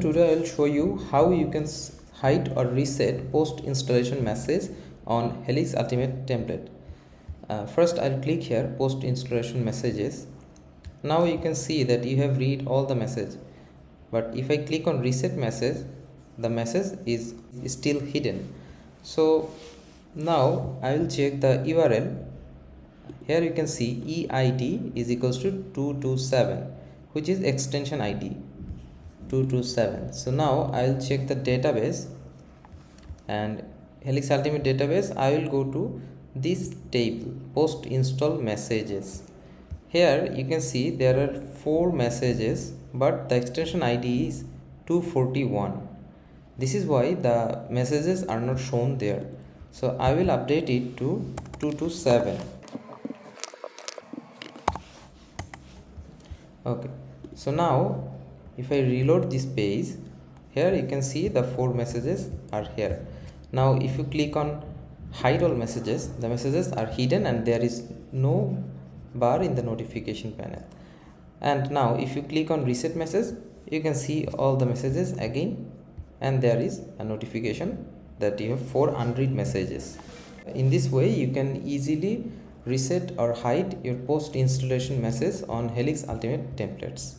today I will show you how you can hide or reset post installation message on Helix Ultimate template. First I'll click here post installation messages. Now you can see that you have read all the message, but if I click on reset message, the message is still hidden. So now I will check the URL. Here you can see EID is equals to 227, which is extension ID 227. So now I will check the database, and Helix Ultimate database I will go to this table post install messages. Here you can see there are 4 messages, but the extension ID is 241. This is why the messages are not shown there. So I will update it to 227. Okay, so now if I reload this page, here you can see the 4 messages are here. Now if you click on hide all messages, the messages are hidden and there is no bar in the notification panel. And now if you click on reset message, you can see all the messages again, and there is a notification that you have 400 messages. In this way you can easily reset or hide your post installation message on Helix Ultimate templates.